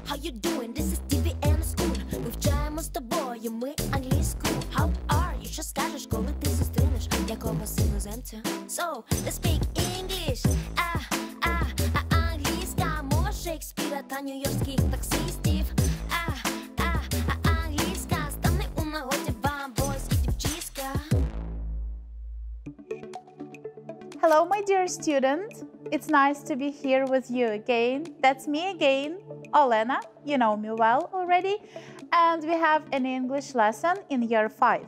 how you doing? This is TV and School. Вивчаємо з тобою ми англійську. How are you? Що скажеш, коли ти зустрінеш якогось іноземця? So, let's speak English. Англійська мова Шекспіра та нью-йоркських таксистів. Англійська стане у нагоді вам, бойські дівчиська. Hello, my dear student. It's nice to be here with you again. That's me again, Olena. You know me well already. And we have an English lesson in year 5.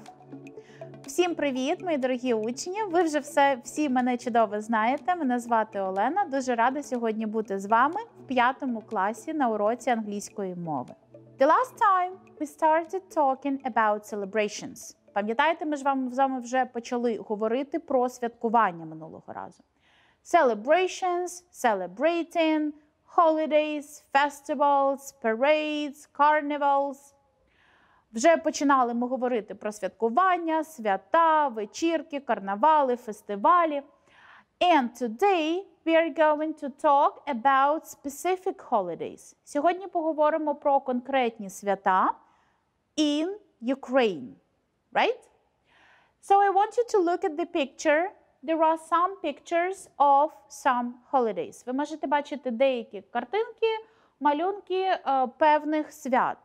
Всім привіт, мої дорогі учні. Ви вже всі мене чудово знаєте. Мене звати Олена. Дуже рада сьогодні бути з вами в 5 класі на уроці англійської мови. The last time we started talking about celebrations. Пам'ятаєте, ми ж з вами вже почали говорити про святкування минулого разу. Celebrations, celebrating, holidays, festivals, parades, carnivals. Вже починали ми говорити про святкування, свята, вечірки, карнавали, фестивалі. And today we are going to talk about specific holidays. Сьогодні поговоримо про конкретні свята in Ukraine. Right? So I want you to look at the picture. There are some pictures of some holidays. Ви можете бачити деякі картинки, малюнки певних свят.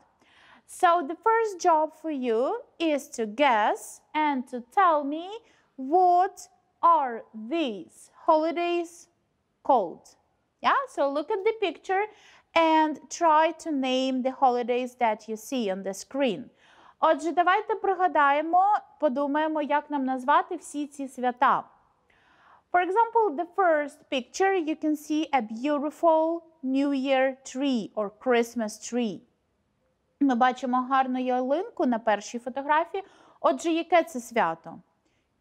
So the first job for you is to guess and to tell me what are these holidays called. Yeah, so look at the picture and try to name the holidays that you see on the screen. Отже, давайте пригадаємо, подумаємо, як нам назвати всі ці свята. For example, the first picture, you can see a beautiful New Year tree or Christmas tree. Ми бачимо гарну ялинку на першій фотографії. Отже, яке це свято?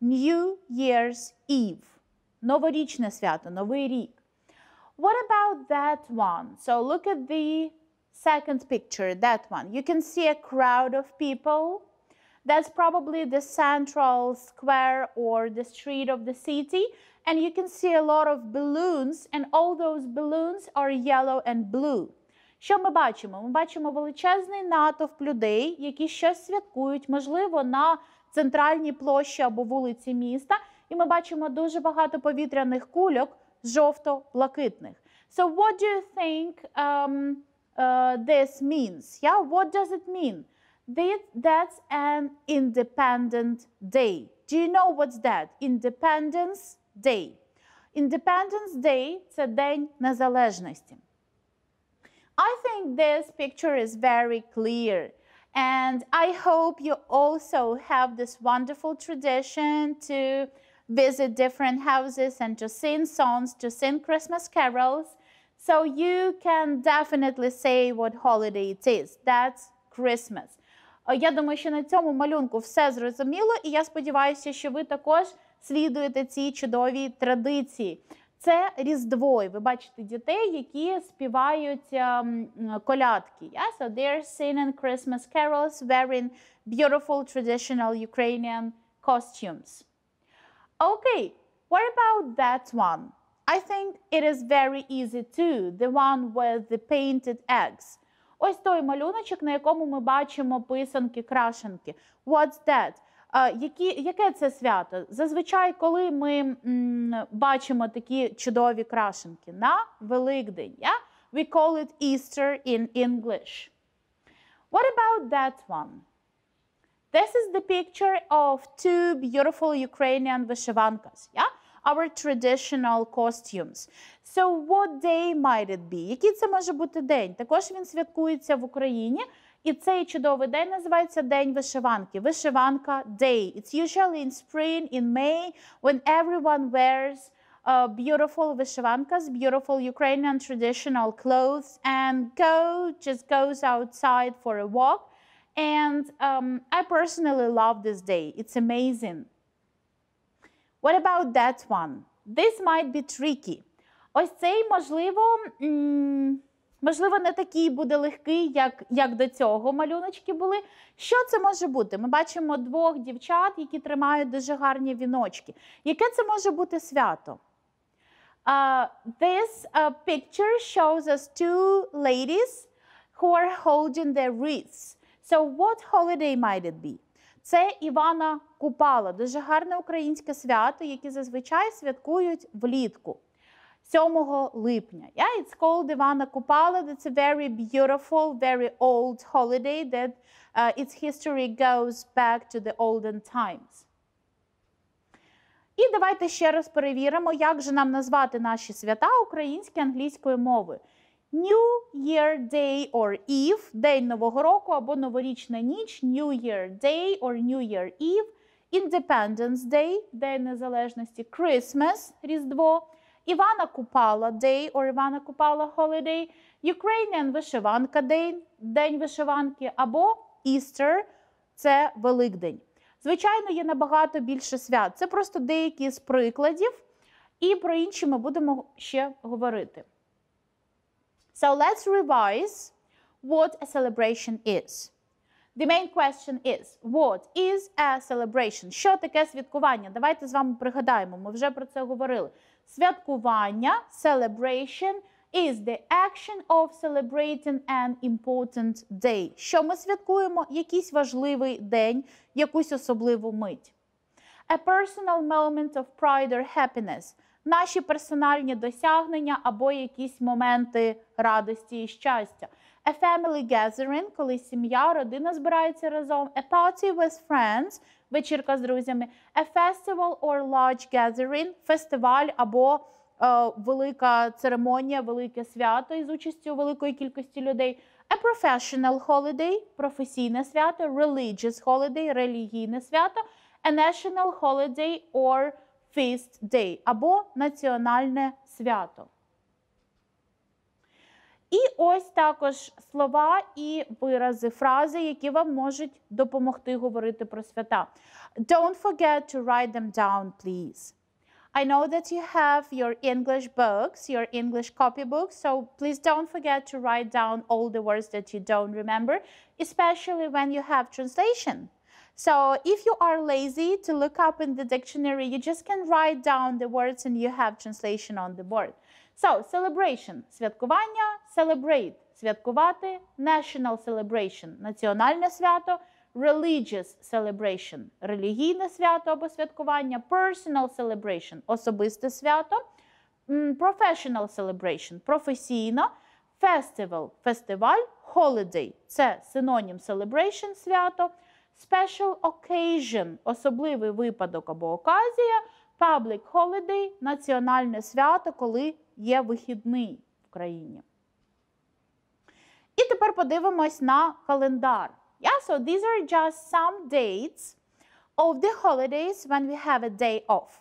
New Year's Eve. Новорічне свято, Новий рік. What about that one? So look at the second picture, that one. You can see a crowd of people. That's probably the central square or the street of the city. And you can see a lot of balloons, and all those balloons are yellow and blue. Що ми бачимо? Ми бачимо величезний натовп людей, які щось святкують, можливо, на центральній площі або вулиці міста. І ми бачимо дуже багато повітряних кульок жовто-блакитних. So what do you think this means? Yeah, what does it mean? That's an independent day. Do you know what's that? Independence Day. Independence Day – це День Незалежності. I think this picture is very clear. And I hope you also have this wonderful tradition to visit different houses and to sing songs, to sing Christmas carols. So you can definitely say what holiday it is. That's Christmas. Я думаю, що на цьому малюнку все зрозуміло, і я сподіваюся, що ви також слідуєте цій чудовій традиції. Це Різдво, і ви бачите дітей, які співають колядки. Yeah? So they're singing Christmas carols, wearing beautiful traditional Ukrainian costumes. Okay, what about that one? I think it is very easy too, the one with the painted eggs. Ось той малюночок, на якому ми бачимо писанки-крашенки. What's that? Яке це свято? Зазвичай, коли ми бачимо такі чудові крашенки? На Великдень. Yeah? We call it Easter in English. What about that one? This is the picture of two beautiful Ukrainian вишиванкас. Yeah? Our traditional costumes. So what day might it be? Який це може бути день? Також він святкується в Україні. І цей чудовий день називається День вишиванки. Вишиванка Day. It's usually in spring, in May, when everyone wears beautiful вишиванkas, beautiful Ukrainian traditional clothes, and just goes outside for a walk. And I personally love this day. It's amazing. What about that one? This might be tricky. Ось цей, можливо, не такий буде легкий, як до цього малюночки були. Що це може бути? Ми бачимо двох дівчат, які тримають дуже гарні віночки. Яке це може бути свято? This picture shows us two ladies who are holding their wreaths. So what holiday might it be? Це Івана Купала, дуже гарне українське свято, яке зазвичай святкують влітку, 7 липня. Yeah, it's called Івана Купала. That's a very beautiful, very old holiday that its history goes back to the olden times. І давайте ще раз перевіримо, як же нам назвати наші свята українською англійською мовою. New Year Day or Eve, День Нового року або Новорічна ніч, New Year Day or New Year Eve, Independence Day, День Незалежності, Christmas, Різдво, Івана Купала Day or Івана Купала Holiday, Ukrainian Вишиванка Day, День вишиванки, або Easter, це Великдень. Звичайно, є набагато більше свят. Це просто деякі з прикладів, і про інші ми будемо ще говорити. So let's revise what a celebration is. The main question is, what is a celebration? Що таке святкування? Давайте з вами пригадаємо, ми вже про це говорили. Святкування, celebration, is the action of celebrating an important day. Що ми святкуємо? Якийсь важливий день, якусь особливу мить. A personal moment of pride or happiness. Наші персональні досягнення або якісь моменти радості і щастя. A family gathering, коли сім'я, родина збирається разом. A party with friends, вечірка з друзями. A festival or large gathering, фестиваль або велика церемонія, велике свято із участю великої кількості людей. A professional holiday, професійне свято. Religious holiday, релігійне свято. A national holiday or feast day, або національне свято. І ось також слова і вирази, фрази, які вам можуть допомогти говорити про свята. Don't forget to write them down, please. I know that you have your English books, your English copybooks, so please don't forget to write down all the words that you don't remember, especially when you have translation. So if you are lazy to look up in the dictionary, you just can write down the words and you have translation on the board. So, celebration – святкування, celebrate – святкувати, national celebration – національне свято, religious celebration – релігійне свято або святкування, personal celebration – особисте свято, professional celebration – професійно, festival – фестиваль, holiday – це синонім celebration – свято, special occasion – особливий випадок або оказія, public holiday – національне свято, коли є вихідний в країні. І тепер подивимось на календар. Yeah, so these are just some dates of the holidays when we have a day off.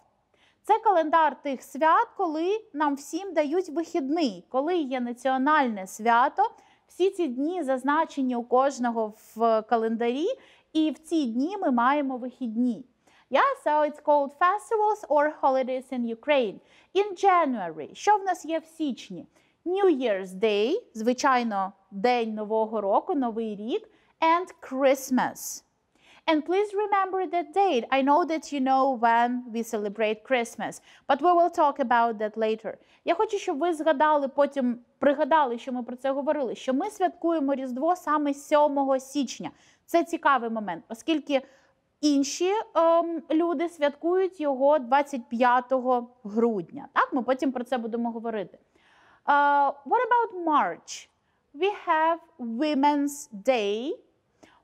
Це календар тих свят, коли нам всім дають вихідний, коли є національне свято. Всі ці дні зазначені у кожного в календарі, і в ці дні ми маємо вихідні. Yeah, so it's called festivals or holidays in Ukraine. In January, що в нас є в січні? New Year's Day, звичайно, День Нового року, Новий рік, and Christmas. And please remember that date. I know that you know when we celebrate Christmas, but we will talk about that later. Я хочу, щоб ви згадали, потім пригадали, що ми про це говорили, що ми святкуємо Різдво саме 7 січня. Це цікавий момент, оскільки інші люди святкують його 25 грудня. Так, ми потім про це будемо говорити. What about March? We have Women's Day,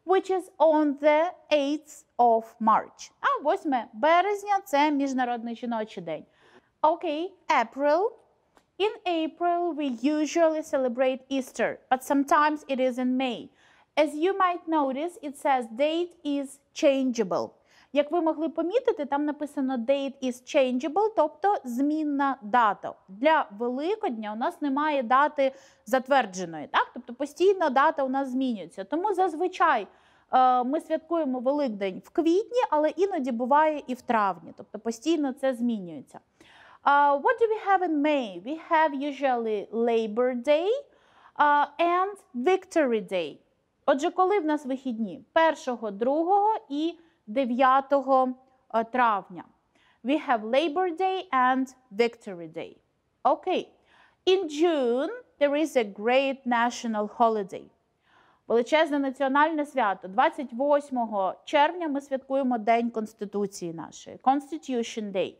which is on the 8th of March. А 8 березня – це Міжнародний жіночий день. Okay, April. In April, we usually celebrate Easter, but sometimes it is in May. As you might notice, it says date is changeable. Як ви могли помітити, там написано date is changeable, тобто змінна дата. Для Великодня у нас немає дати затвердженої, так? Тобто постійно дата у нас змінюється. Тому зазвичай ми святкуємо Великдень в квітні, але іноді буває і в травні. Тобто постійно це змінюється. What do we have in May? We have usually Labor Day and Victory Day. Отже, коли в нас вихідні? 1, 2 і 9 травня. We have Labor Day and Victory Day. Okay. In June, there is a great national holiday. величезне національне свято. 28 червня ми святкуємо День Конституції нашої, Constitution Day.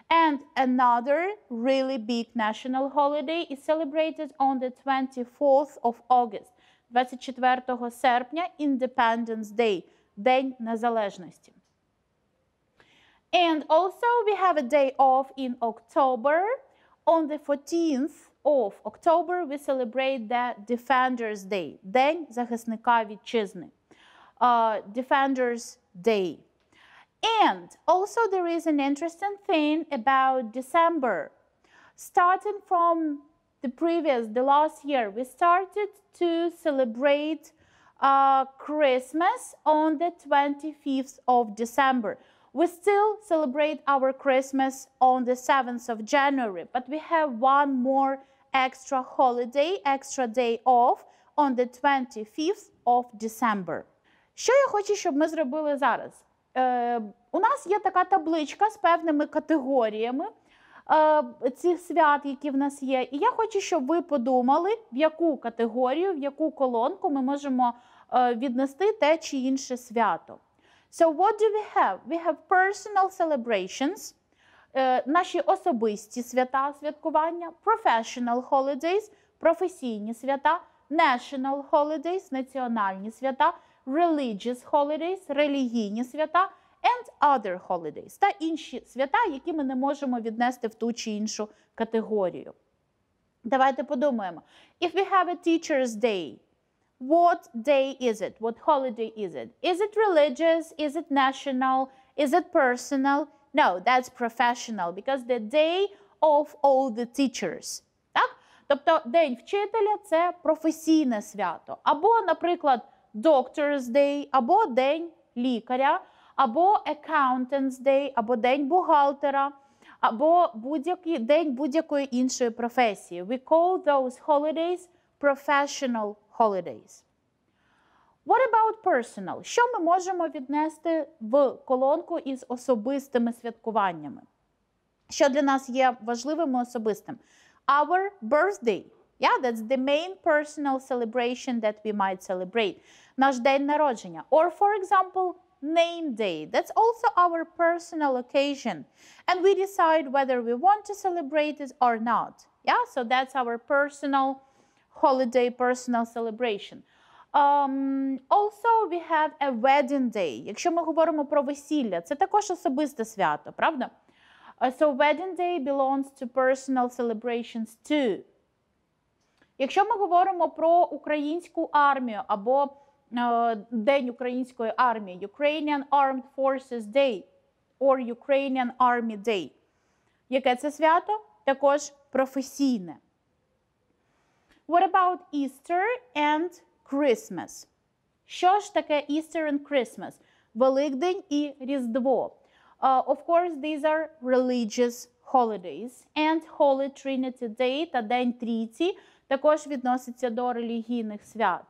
And another really big national holiday is celebrated on the 24th of August, 24 серпня, Independence Day, День Незалежності. And also we have a day off in October. On the 14th of October we celebrate the Defenders Day, День захисника вітчизни, Defenders Day. And also there is an interesting thing about December. Starting from the last year, we started to celebrate Christmas on the 25th of December. We still celebrate our Christmas on the 7th of January, but we have one more extra holiday, extra day off on the 25th of December. Що я хочу, щоб ми зробили зараз? У нас є така табличка з певними категоріями цих свят, які в нас є. І я хочу, щоб ви подумали, в яку категорію, в яку колонку ми можемо віднести те чи інше свято. So what do we have? We have personal celebrations, наші особисті свята, святкування, professional holidays, професійні свята, national holidays, національні свята, religious holidays, релігійні свята, and other holidays, та інші свята, які ми не можемо віднести в ту чи іншу категорію. Давайте подумаємо. If we have a teacher's day, what day is it? What holiday is it? Is it religious? Is it national? Is it personal? No, that's professional, because the day of all the teachers. Так? Тобто День вчителя – це професійне свято. Або, наприклад, Doctor's Day, або День лікаря, або Accountant's Day, або День бухгалтера, або день будь-якої іншої професії. We call those holidays professional holidays. What about personal? Що ми можемо віднести в колонку із особистими святкуваннями? Що для нас є важливим і особистим? Our birthday. Yeah, that's the main personal celebration that we might celebrate. Наш день народження. Or, for example, name day. That's also our personal occasion. And we decide whether we want to celebrate it or not. Yeah, so that's our personal holiday, personal celebration. Also, we have a wedding day. Якщо ми говоримо про весілля, це також особисте свято, правда? So wedding day belongs to personal celebrations too. Якщо ми говоримо про українську армію або День української армії, Ukrainian Armed Forces Day or Ukrainian Army Day. Яке це свято? Також професійне. What about Easter and Christmas? Що ж таке Easter and Christmas? Великдень і Різдво. Of course, these are religious holidays. And Holy Trinity Day та День Трійці також відноситься до релігійних свят.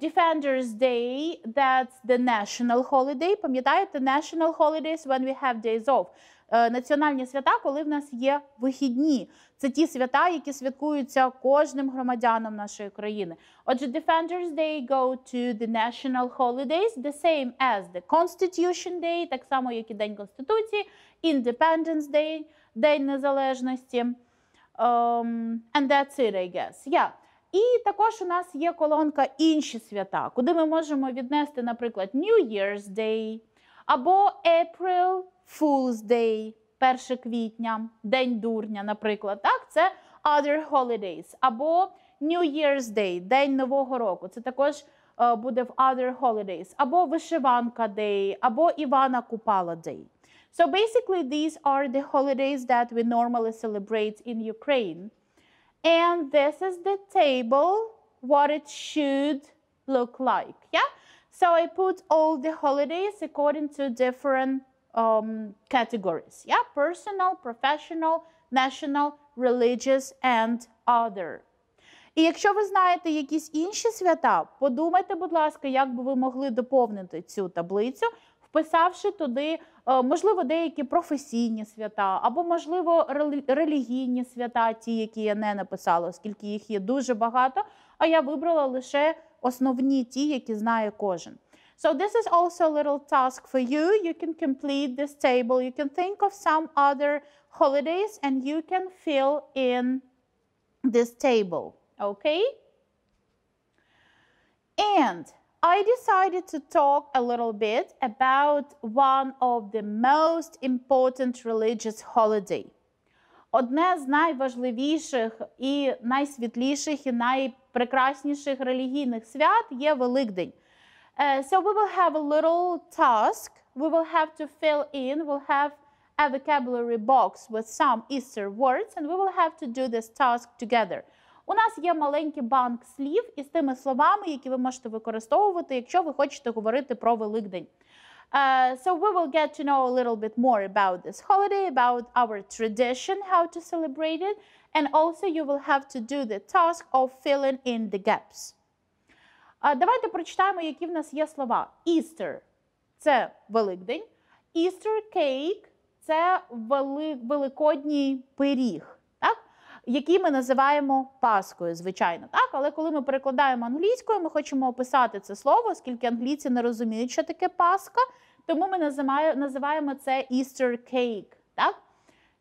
Defenders Day, that's the national holiday. Пам'ятаєте, national holidays when we have days off. Національні свята, коли в нас є вихідні. Це ті свята, які святкуються кожним громадянином нашої країни. Отже, Defenders Day go to the national holidays, the same as the Constitution Day, так само, як і День Конституції, Independence Day, День Незалежності. And that's it, I guess. Yeah. І також у нас є колонка «Інші свята», куди ми можемо віднести, наприклад, New Year's Day, або April Fool's Day, 1 квітня, День дурня, наприклад. Так, це other holidays. Або New Year's Day, День Нового року. Це також буде в other holidays. Або Вишиванка Day, або Івана Купала Day. So basically these are the holidays that we normally celebrate in Ukraine. And this is the table, what it should look like, yeah? So I put all the holidays according to different categories, yeah? Personal, professional, national, religious, and other. І якщо ви знаєте якісь інші свята, подумайте, будь ласка, як би ви могли доповнити цю таблицю, вписавши туди, можливо, деякі професійні свята, або, можливо, релігійні свята, ті, які я не написала, оскільки їх є дуже багато, а я вибрала лише основні ті, які знає кожен. So this is also a little task for you. You can complete this table. You can think of some other holidays and you can fill in this table. Okay? And I decided to talk a little bit about one of the most important religious holiday. Одне з найважливіших і найсвітліших і найпрекрасніших релігійних свят є Великдень. So we will have a little task. We will have to fill in. We'll have a vocabulary box with some Easter words and we will have to do this task together. У нас є маленький банк слів із тими словами, які ви можете використовувати, якщо ви хочете говорити про Великдень. So we will get to know a little bit more about this holiday, about our tradition, how to celebrate it, and also you will have to do the task of filling in the gaps. Давайте прочитаємо, які в нас є слова. Easter – це Великдень. Easter cake – це великодній пиріг, так? Який ми називаємо Паскою, звичайно. Так? Але коли ми перекладаємо англійською, ми хочемо описати це слово, оскільки англійці не розуміють, що таке Пасха, тому ми називаємо це Easter cake. Так?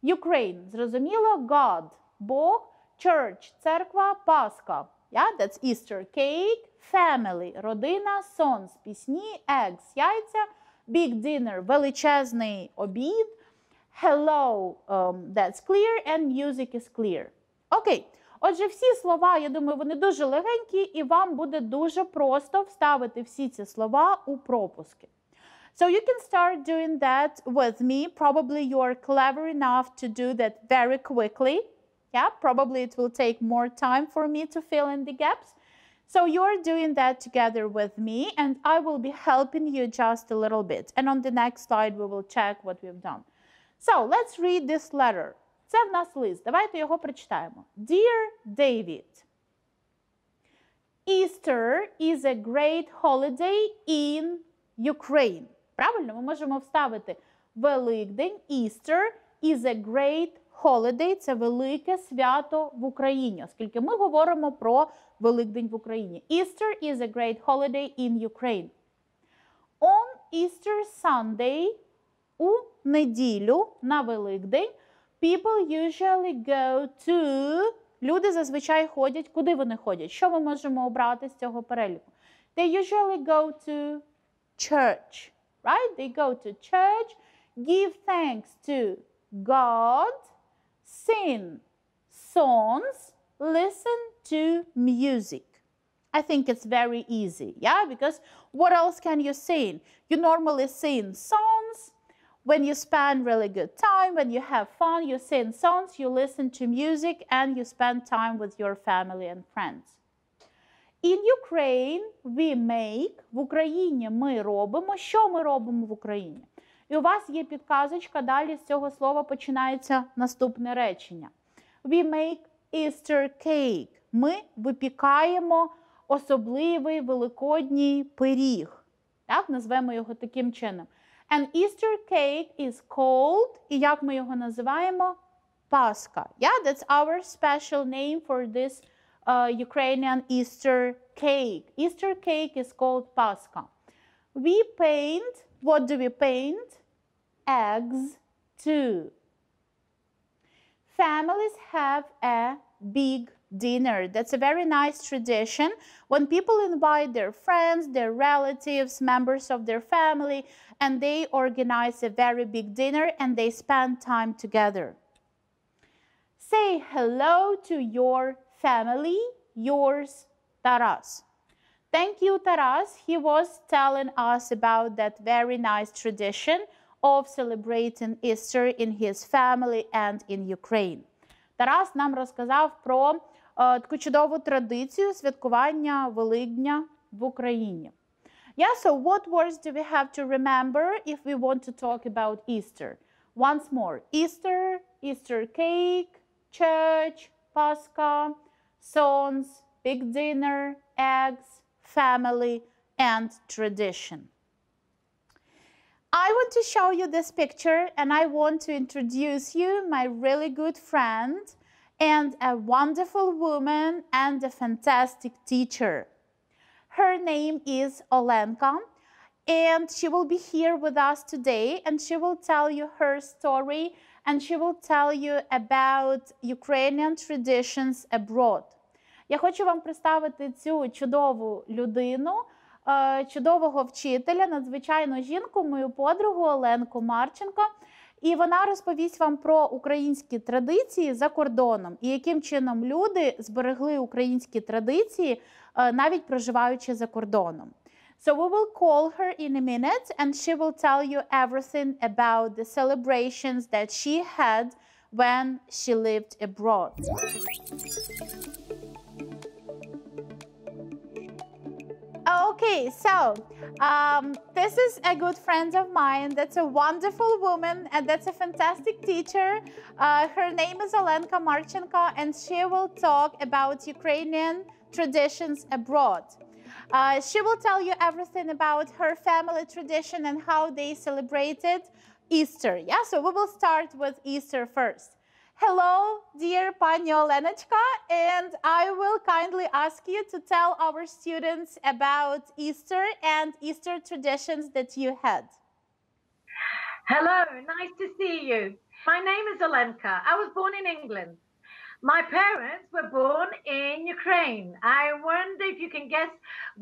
Ukraine – зрозуміло, God – Бог, Church – церква, Пасха. Yeah, that's Easter cake. Family – родина, songs – пісні, eggs – яйця, big dinner – величезний обід, hello – that's clear, and music is clear. Окей. Отже, всі слова, я думаю, вони дуже легенькі, і вам буде дуже просто вставити всі ці слова у пропуски. So you can start doing that with me. Probably you are clever enough to do that very quickly. Yeah, probably it will take more time for me to fill in the gaps. So you're doing that together with me, and I will be helping you just a little bit. And on the next slide, we will check what we've done. So let's read this letter. Це в нас лист. Давайте його прочитаємо. Dear David, Easter is a great holiday in Ukraine. Правильно? Ми можемо вставити Великдень. Easter is a great holiday. Це велике свято в Україні, оскільки ми говоримо про Великдень в Україні. Easter is a great holiday in Ukraine. On Easter Sunday, у неділю на Великдень, people usually go to... Люди зазвичай ходять. Куди вони ходять? Що ми можемо обрати з цього переліку? They usually go to church. Right? They go to church, give thanks to God, sing songs, listen to music. I think it's very easy, yeah? Because what else can you sing? You normally sing songs. When you spend really good time, when you have fun, you sing songs, you listen to music, and you spend time with your family and friends. In Ukraine we make, в Україні ми робимо. Що ми робимо в Україні? І у вас є підказочка, далі з цього слова починається наступне речення. We make Easter cake. Ми випікаємо особливий великодній пиріг. Так, назвемо його таким чином. And Easter cake is called, і як ми його називаємо? Пасха. Yeah, that's our special name for this Ukrainian Easter cake. Easter cake is called Pascha. We paint, what do we paint? Eggs too. Families have a big dinner. That's a very nice tradition. When people invite their friends, their relatives, members of their family, and they organize a very big dinner and they spend time together. Say hello to your family, yours, Taras. Thank you, Taras. He was telling us about that very nice tradition of celebrating Easter in his family and in Ukraine. Тарас нам розказав про таку чудову традицію святкування Великдня в Україні. Yeah, so what words do we have to remember if we want to talk about Easter? Once more, Easter, Easter cake, church, Pascha, songs, big dinner, eggs, family, and tradition. I want to show you this picture and I want to introduce you my really good friend and a wonderful woman and a fantastic teacher. Her name is Olenka, and she will be here with us today, and she will tell you her story, and she will tell you about Ukrainian traditions abroad. Я хочу вам представити цю чудову людину, чудового вчителя, надзвичайну жінку, мою подругу Оленку Марченко. І вона розповість вам про українські традиції за кордоном і яким чином люди зберегли українські традиції, навіть проживаючи за кордоном. So we will call her in a minute and she will tell you everything about the celebrations that she had when she lived abroad. Okay, so this is a good friend of mine. That's a wonderful woman and that's a fantastic teacher. Her name is Olenka Marchenko and she will talk about Ukrainian traditions abroad. She will tell you everything about her family tradition and how they celebrated Easter. Yeah, so we will start with Easter first. Hello, dear Pani Olenочka, and I will kindly ask you to tell our students about Easter and Easter traditions that you had. Hello, nice to see you. My name is Olenka. I was born in England. My parents were born in Ukraine. I wonder if you can guess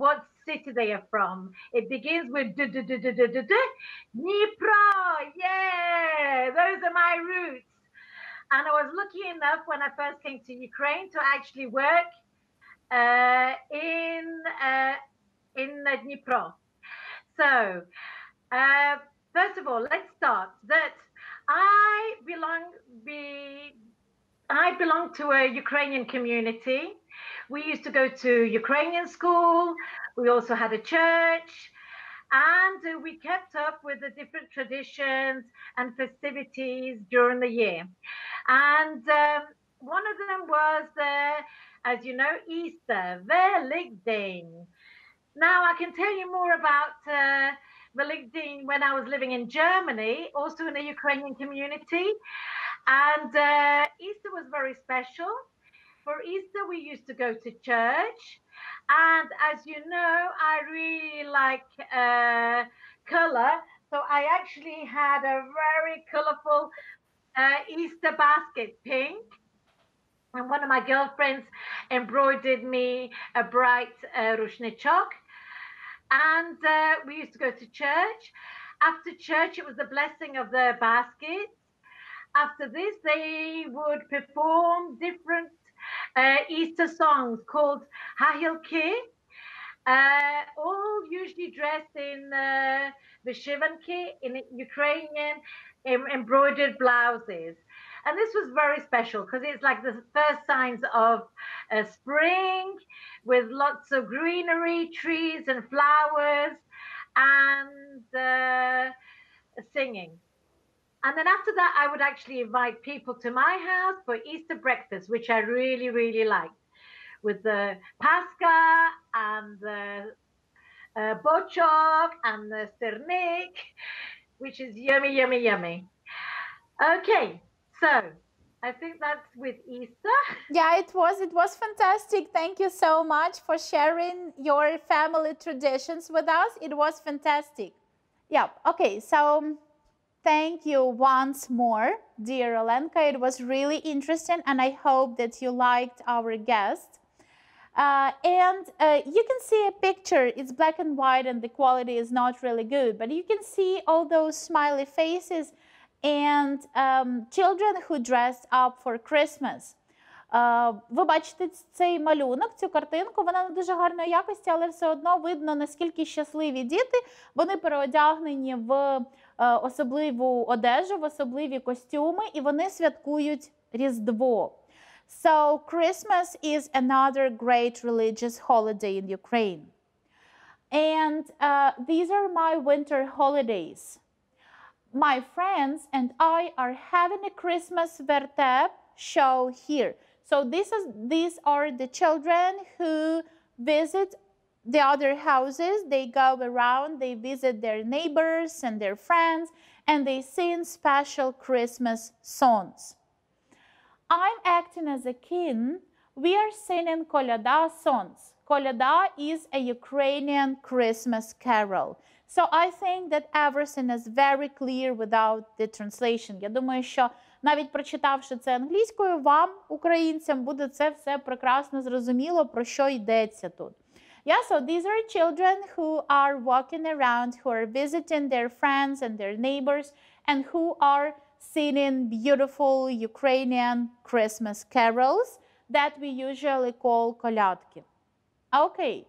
what city they are from. It begins with Dnipro. Yeah, those are my roots. And I was lucky enough when I first came to Ukraine to actually work in Dnipro. So, first of all, let's start that I belong to a Ukrainian community. We used to go to Ukrainian school. We also had a church. And we kept up with the different traditions and festivities during the year. And one of them was, as you know, Easter, Velикдень. Now, I can tell you more about Velикдень when I was living in Germany, also in a Ukrainian community. And Easter was very special. For Easter, we used to go to church. And as you know, I really like color. So I actually had a very colorful Easter basket, pink. And one of my girlfriends embroidered me a bright rushnichok. And we used to go to church. After church, it was the blessing of the basket. After this, they would perform different Easter songs called Hahilki, all usually dressed in vyshivanki, in Ukrainian embroidered blouses. And this was very special because it's like the first signs of spring with lots of greenery, trees and flowers and singing. And then after that, I would actually invite people to my house for Easter breakfast, which I really, really liked, with the pasca and the bochok and the sternik, which is yummy, yummy, yummy. Okay, so I think that's with Easter. Yeah, it was fantastic. Thank you so much for sharing your family traditions with us. It was fantastic. Yeah, okay, so thank you once more, dear Olenka. It was really interesting, and I hope that you liked our guest. You can see a picture. It's black and white, and the quality is not really good, but you can see all those smiley faces and children who dressed up for Christmas. Ви бачите цей малюнок, цю картинку, вона не дуже гарної якості, але все одно видно, наскільки щасливі діти. Вони переодягнені в особливу одежу, в особливі костюми, і вони святкують Різдво. So Christmas is another great religious holiday in Ukraine. And these are my winter holidays. My friends and I are having a Christmas vertep show here. So these are the children who visit the other houses. They go around, they visit their neighbors and their friends, and they sing special Christmas songs. I'm acting as a king. We are singing kolyada songs. Kolyada is a Ukrainian Christmas carol. So I think that everything is very clear without the translation. Я думаю, що навіть прочитавши це англійською, вам, українцям, буде це все прекрасно зрозуміло, про що йдеться тут. Yeah, so these are children who are walking around, who are visiting their friends and their neighbors, and who are singing beautiful Ukrainian Christmas carols that we usually call колядки. Okay.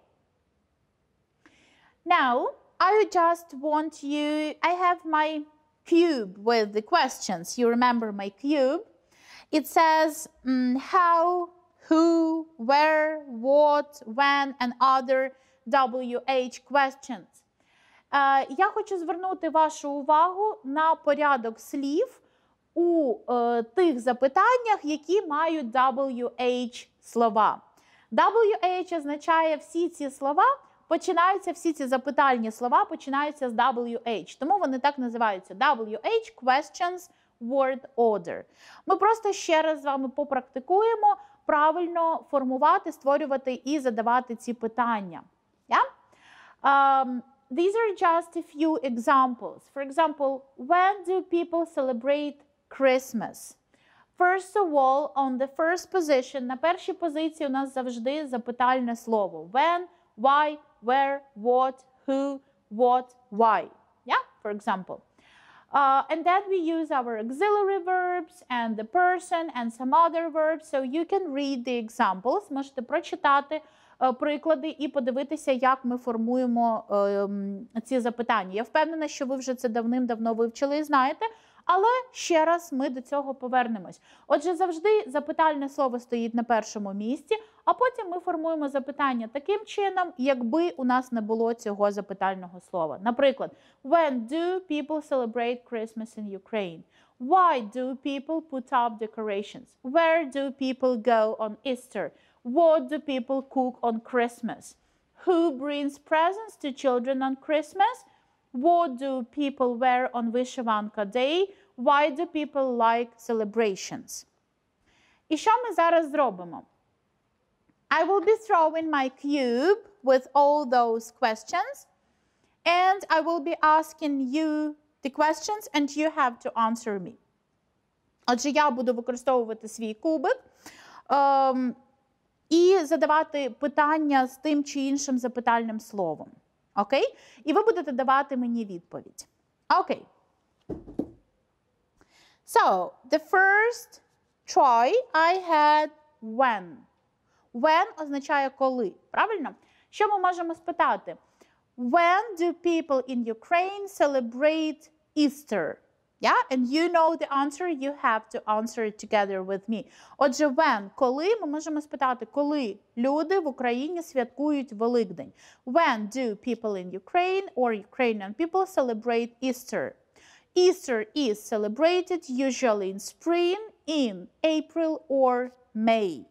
Now, I just want you, I have my cube with the questions. You remember my cube? It says how, who, where, what, when, and other WH questions. Я хочу звернути вашу увагу на порядок слів у тих запитаннях, які мають WH слова. WH означає всі ці слова, починаються, всі ці запитальні слова починаються з WH. Тому вони так називаються. WH questions word order. Ми просто ще раз з вами попрактикуємо правильно формувати, створювати і задавати ці питання. Yeah? These are just a few examples. For example, when do people celebrate Christmas? First of all, on the first position, на першій позиції у нас завжди запитальне слово. When, why, where, what, who, what, why. Yeah, for example. And then we use our auxiliary verbs and the person and some other verbs. So you can read the examples. Можете прочитати приклади і подивитися, як ми формуємо ці запитання. Я впевнена, що ви вже це давним-давно вивчили і знаєте, але ще раз ми до цього повернемось. Отже, завжди запитальне слово стоїть на першому місці, а потім ми формуємо запитання таким чином, якби у нас не було цього запитального слова. Наприклад, when do people celebrate Christmas in Ukraine? Why do people put up decorations? Where do people go on Easter? What do people cook on Christmas? Who brings presents to children on Christmas? What do people wear on Вишиванка Day? Why do people like celebrations? І що ми зараз зробимо? I will be throwing my cube with all those questions, and I will be asking you the questions, and you have to answer me. Отже, я буду використовувати свій кубик і задавати питання з тим чи іншим запитальним словом. Окей? І ви будете давати мені відповідь. Окей. So, the first try I had when. When означає коли. Правильно? Що ми можемо спитати? When do people in Ukraine celebrate Easter? Yeah? And you know the answer, you have to answer it together with me. Отже, when, коли, ми можемо спитати, коли люди в Україні святкують Великдень. When do people in Ukraine or Ukrainian people celebrate Easter? Easter is celebrated usually in spring, in April or May.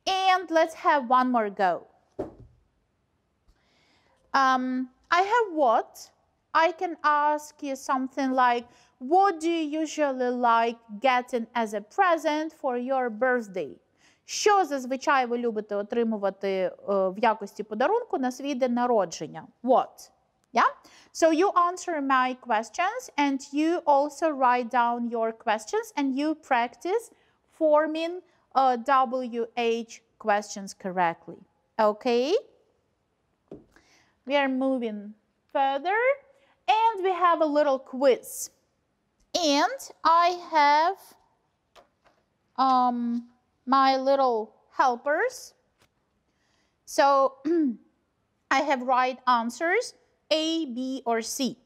And let's have one more go. I have what? I can ask you something like, what do you usually like getting as a present for your birthday? Що зазвичай ви любите отримувати в якості подарунку на свій день народження? What? Yeah? So you answer my questions and you also write down your questions and you practice forming WH questions correctly. Okay? We are moving further. And we have a little quiz. And I have my little helpers. So I have right answers, A, B, or C.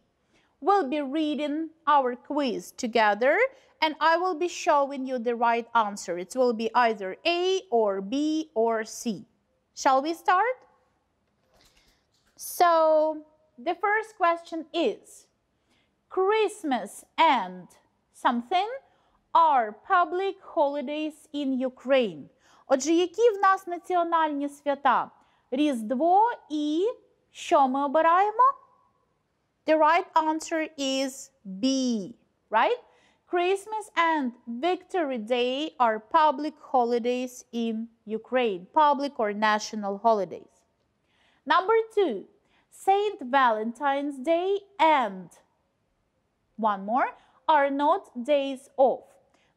We'll be reading our quiz together, and I will be showing you the right answer. It will be either A, or B, or C. Shall we start? So, the first question is, Christmas and something are public holidays in Ukraine. Отже, які в нас національні свята? Різдво і що ми обираємо? The right answer is B, right? Christmas and Victory Day are public holidays in Ukraine, public or national holidays. Number 2, Saint Valentine's Day and one more are not days off.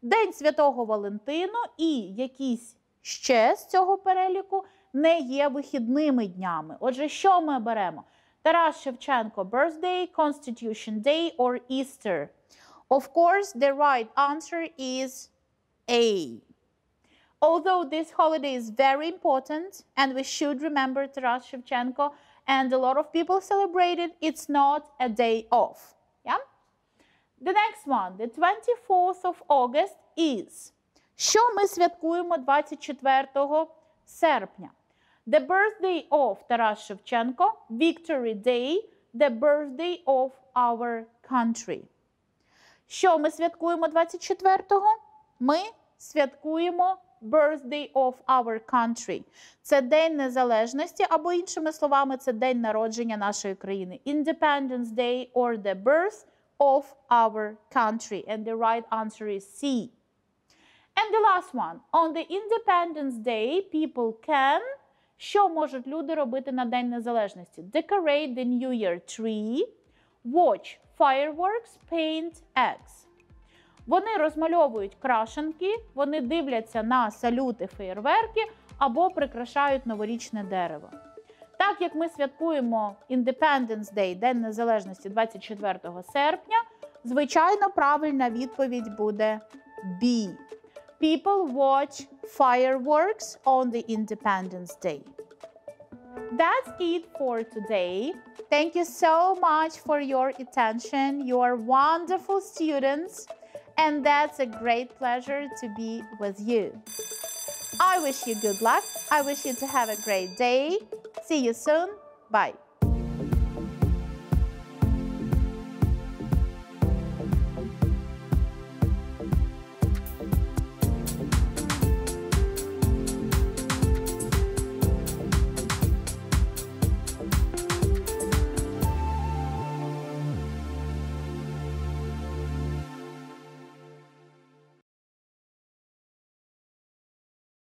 День Святого Валентину і якісь ще з цього переліку не є вихідними днями. Отже, що ми беремо? Тарас Шевченко birthday, Constitution Day or Easter? Of course, the right answer is A. Although this holiday is very important and we should remember Taras Shevchenko and a lot of people celebrate it, it's not a day off. Yeah? The next one, the 24th of August is. Що ми святкуємо 24 серпня? The birthday of Taras Shevchenko, Victory Day, the birthday of our country. Що ми святкуємо 24-го? Ми святкуємо birthday of our country. Це День Незалежності, або іншими словами, це День народження нашої країни. Independence Day or the birth of our country. And the right answer is C. And the last one. On the Independence Day, people can... Що можуть люди робити на День Незалежності? Decorate the New Year tree, watch fireworks, paint eggs. Вони розмальовують крашенки, вони дивляться на салюти, феєрверки або прикрашають новорічне дерево. Так як ми святкуємо Independence Day, День Незалежності 24 серпня, звичайно, правильна відповідь буде B. People watch fireworks on the Independence Day. That's it for today. Thank you so much for your attention. You are wonderful students, and that's a great pleasure to be with you. I wish you good luck. I wish you to have a great day. See you soon. Bye.